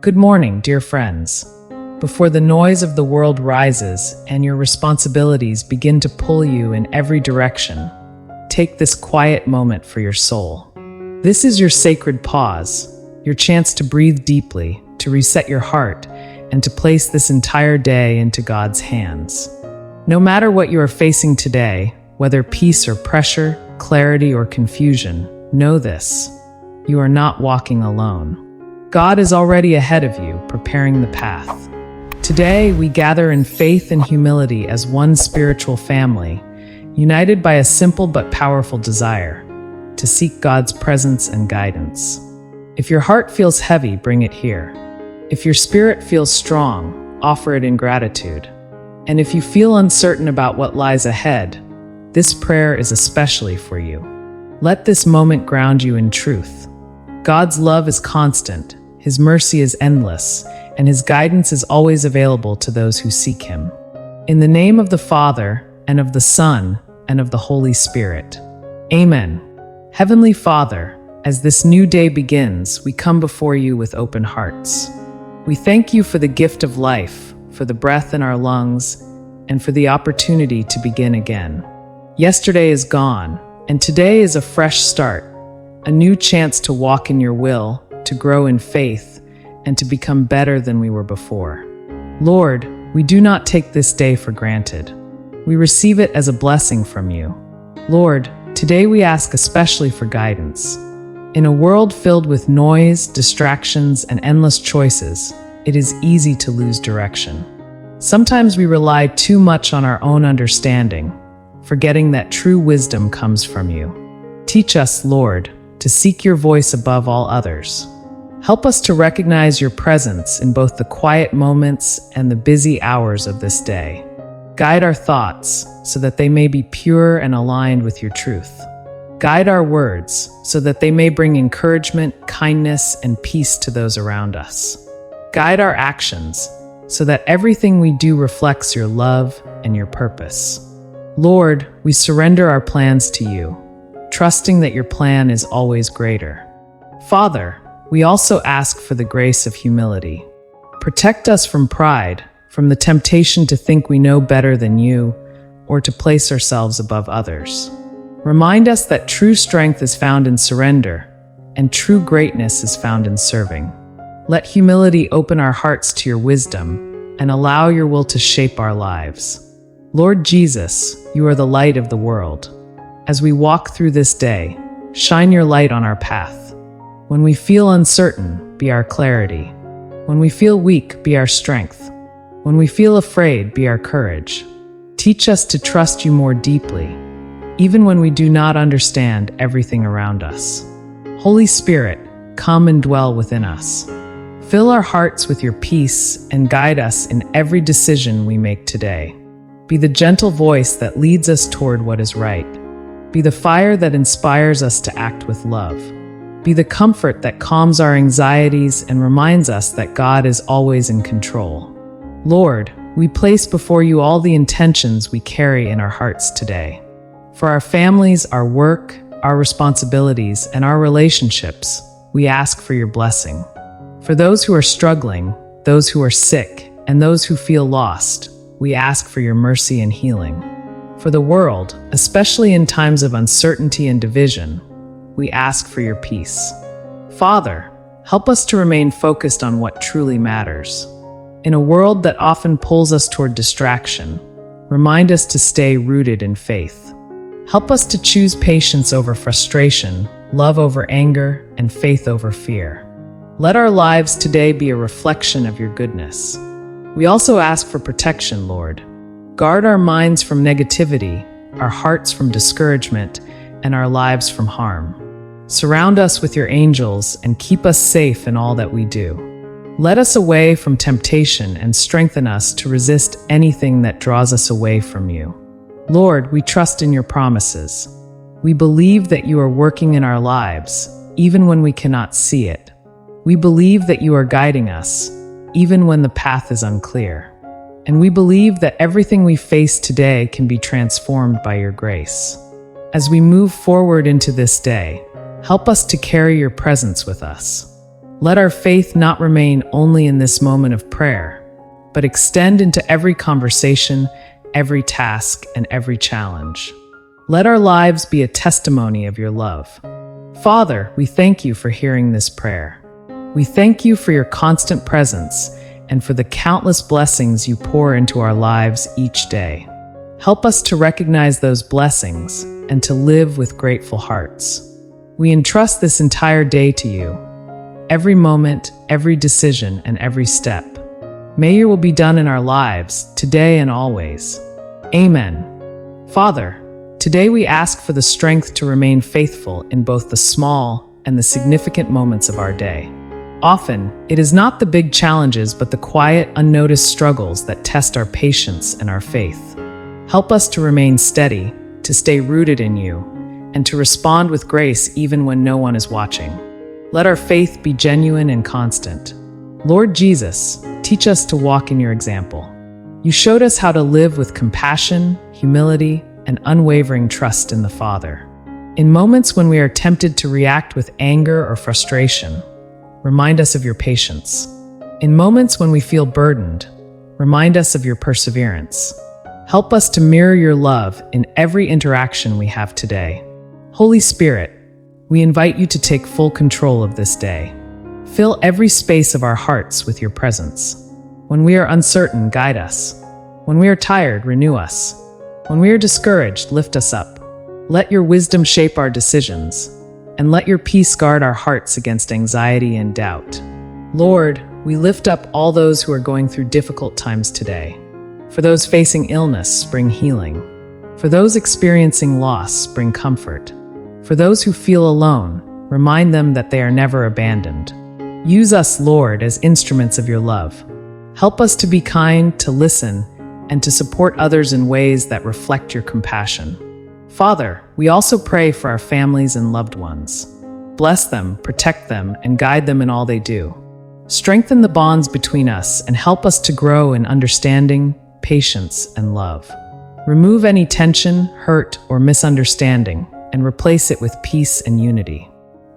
Good morning, dear friends. Before the noise of the world rises and your responsibilities begin to pull you in every direction, take this quiet moment for your soul. This is your sacred pause, your chance to breathe deeply, to reset your heart, and to place this entire day into God's hands. No matter what you are facing today, whether peace or pressure, clarity or confusion, know this: you are not walking alone. God is already ahead of you, preparing the path. Today, we gather in faith and humility as one spiritual family, united by a simple but powerful desire to seek God's presence and guidance. If your heart feels heavy, bring it here. If your spirit feels strong, offer it in gratitude. And if you feel uncertain about what lies ahead, this prayer is especially for you. Let this moment ground you in truth. God's love is constant, His mercy is endless, and His guidance is always available to those who seek Him. In the name of the Father, and of the Son, and of the Holy Spirit. Amen. Heavenly Father, as this new day begins, we come before you with open hearts. We thank you for the gift of life, for the breath in our lungs, and for the opportunity to begin again. Yesterday is gone, and today is a fresh start, a new chance to walk in your will, to grow in faith, and to become better than we were before. Lord, we do not take this day for granted. We receive it as a blessing from you. Lord, today we ask especially for guidance. In a world filled with noise, distractions, and endless choices, it is easy to lose direction. Sometimes we rely too much on our own understanding, forgetting that true wisdom comes from you. Teach us, Lord, to seek your voice above all others. Help us to recognize your presence in both the quiet moments and the busy hours of this day. Guide our thoughts so that they may be pure and aligned with your truth. Guide our words so that they may bring encouragement, kindness, and peace to those around us. Guide our actions so that everything we do reflects your love and your purpose. Lord, we surrender our plans to you, trusting that your plan is always greater. Father, we also ask for the grace of humility. Protect us from pride, from the temptation to think we know better than you, or to place ourselves above others. Remind us that true strength is found in surrender, and true greatness is found in serving. Let humility open our hearts to your wisdom, and allow your will to shape our lives. Lord Jesus, you are the light of the world. As we walk through this day, shine your light on our path. When we feel uncertain, be our clarity. When we feel weak, be our strength. When we feel afraid, be our courage. Teach us to trust you more deeply, even when we do not understand everything around us. Holy Spirit, come and dwell within us. Fill our hearts with your peace and guide us in every decision we make today. Be the gentle voice that leads us toward what is right. Be the fire that inspires us to act with love. Be the comfort that calms our anxieties and reminds us that God is always in control. Lord, we place before you all the intentions we carry in our hearts today. For our families, our work, our responsibilities, and our relationships, we ask for your blessing. For those who are struggling, those who are sick, and those who feel lost, we ask for your mercy and healing. For the world, especially in times of uncertainty and division, we ask for your peace. Father, help us to remain focused on what truly matters. In a world that often pulls us toward distraction, remind us to stay rooted in faith. Help us to choose patience over frustration, love over anger, and faith over fear. Let our lives today be a reflection of your goodness. We also ask for protection, Lord. Guard our minds from negativity, our hearts from discouragement, and our lives from harm. Surround us with your angels and keep us safe in all that we do. Let us away from temptation and strengthen us to resist anything that draws us away from you. Lord, we trust in your promises. We believe that you are working in our lives, even when we cannot see it. We believe that you are guiding us, even when the path is unclear. And we believe that everything we face today can be transformed by your grace. As we move forward into this day, help us to carry your presence with us. Let our faith not remain only in this moment of prayer, but extend into every conversation, every task, and every challenge. Let our lives be a testimony of your love. Father, we thank you for hearing this prayer. We thank you for your constant presence and for the countless blessings you pour into our lives each day. Help us to recognize those blessings and to live with grateful hearts. We entrust this entire day to you, every moment, every decision, and every step. May your will be done in our lives, today and always. Amen. Father, today we ask for the strength to remain faithful in both the small and the significant moments of our day. Often, it is not the big challenges but the quiet, unnoticed struggles that test our patience and our faith. Help us to remain steady, to stay rooted in you, and to respond with grace even when no one is watching. Let our faith be genuine and constant. Lord Jesus, teach us to walk in your example. You showed us how to live with compassion, humility, and unwavering trust in the Father. In moments when we are tempted to react with anger or frustration, remind us of your patience. In moments when we feel burdened, remind us of your perseverance. Help us to mirror your love in every interaction we have today. Holy Spirit, we invite you to take full control of this day. Fill every space of our hearts with your presence. When we are uncertain, guide us. When we are tired, renew us. When we are discouraged, lift us up. Let your wisdom shape our decisions, and let your peace guard our hearts against anxiety and doubt. Lord, we lift up all those who are going through difficult times today. For those facing illness, bring healing. For those experiencing loss, bring comfort. For those who feel alone, remind them that they are never abandoned. Use us, Lord, as instruments of your love. Help us to be kind, to listen, and to support others in ways that reflect your compassion. Father, we also pray for our families and loved ones. Bless them, protect them, and guide them in all they do. Strengthen the bonds between us and help us to grow in understanding, patience, and love. Remove any tension, hurt, or misunderstanding, and replace it with peace and unity.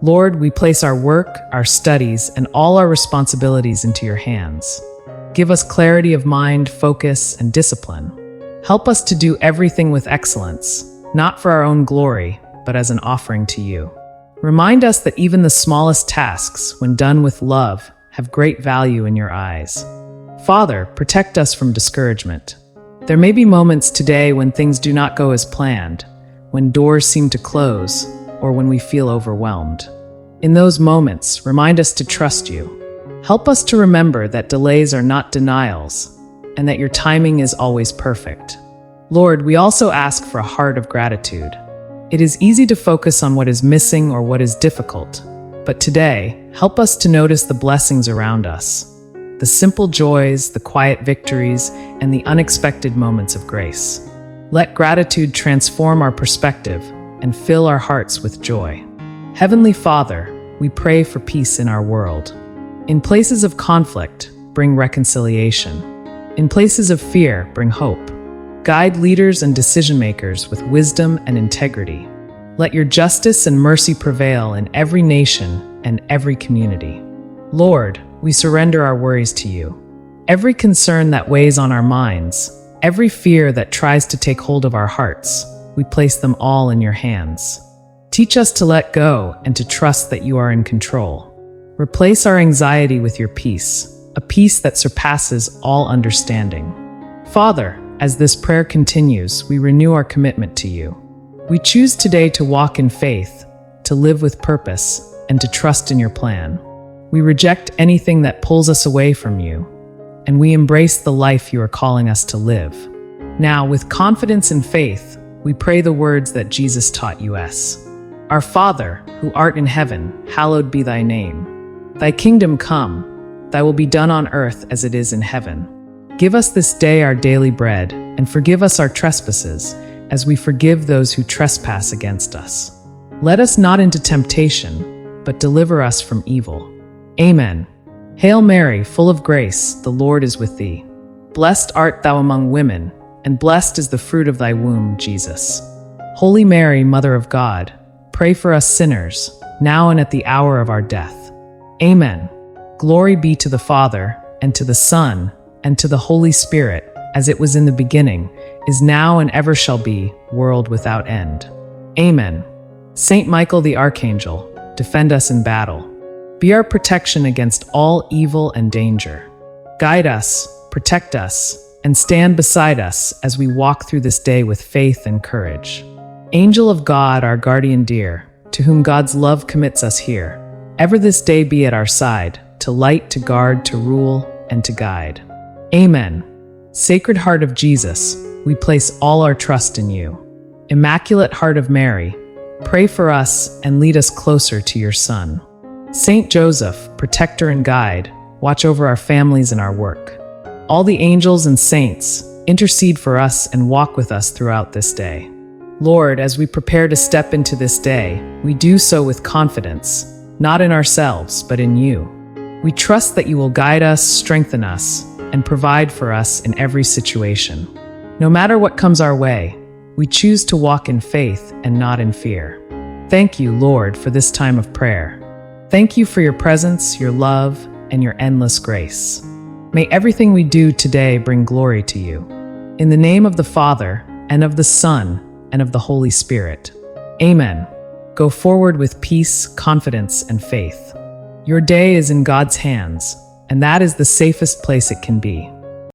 Lord, we place our work, our studies, and all our responsibilities into your hands. Give us clarity of mind, focus, and discipline. Help us to do everything with excellence, not for our own glory, but as an offering to you. Remind us that even the smallest tasks, when done with love, have great value in your eyes. Father, protect us from discouragement. There may be moments today when things do not go as planned, when doors seem to close, or when we feel overwhelmed. In those moments, remind us to trust you. Help us to remember that delays are not denials, and that your timing is always perfect. Lord, we also ask for a heart of gratitude. It is easy to focus on what is missing or what is difficult, but today, help us to notice the blessings around us, the simple joys, the quiet victories, and the unexpected moments of grace. Let gratitude transform our perspective and fill our hearts with joy. Heavenly Father, we pray for peace in our world. In places of conflict, bring reconciliation. In places of fear, bring hope. Guide leaders and decision-makers with wisdom and integrity. Let your justice and mercy prevail in every nation and every community. Lord, we surrender our worries to you. Every concern that weighs on our minds, every fear that tries to take hold of our hearts, we place them all in your hands. Teach us to let go and to trust that you are in control. Replace our anxiety with your peace, a peace that surpasses all understanding. Father, as this prayer continues, we renew our commitment to you. We choose today to walk in faith, to live with purpose, and to trust in your plan. We reject anything that pulls us away from you, and we embrace the life you are calling us to live. Now, with confidence and faith, we pray the words that Jesus taught us. Our Father, who art in heaven, hallowed be thy name. Thy kingdom come, thy will be done on earth as it is in heaven. Give us this day our daily bread, and forgive us our trespasses, as we forgive those who trespass against us. Let us not into temptation, but deliver us from evil. Amen. Hail Mary, full of grace, the Lord is with thee. Blessed art thou among women, and blessed is the fruit of thy womb, Jesus. Holy Mary, Mother of God, pray for us sinners, now and at the hour of our death. Amen. Glory be to the Father, and to the Son, and to the Holy Spirit, as it was in the beginning, is now and ever shall be, world without end. Amen. Saint Michael the Archangel, defend us in battle. Be our protection against all evil and danger. Guide us, protect us, and stand beside us as we walk through this day with faith and courage. Angel of God, our guardian dear, to whom God's love commits us here, ever this day be at our side, to light, to guard, to rule, and to guide. Amen. Sacred Heart of Jesus, we place all our trust in you. Immaculate Heart of Mary, pray for us and lead us closer to your Son. Saint Joseph, protector and guide, watch over our families and our work. All the angels and saints, intercede for us and walk with us throughout this day. Lord, as we prepare to step into this day, we do so with confidence, not in ourselves, but in you. We trust that you will guide us, strengthen us, and provide for us in every situation. No matter what comes our way, we choose to walk in faith and not in fear. Thank you, Lord, for this time of prayer. Thank you for your presence, your love, and your endless grace. May everything we do today bring glory to you. In the name of the Father, and of the Son, and of the Holy Spirit. Amen. Go forward with peace, confidence, and faith. Your day is in God's hands, and that is the safest place it can be.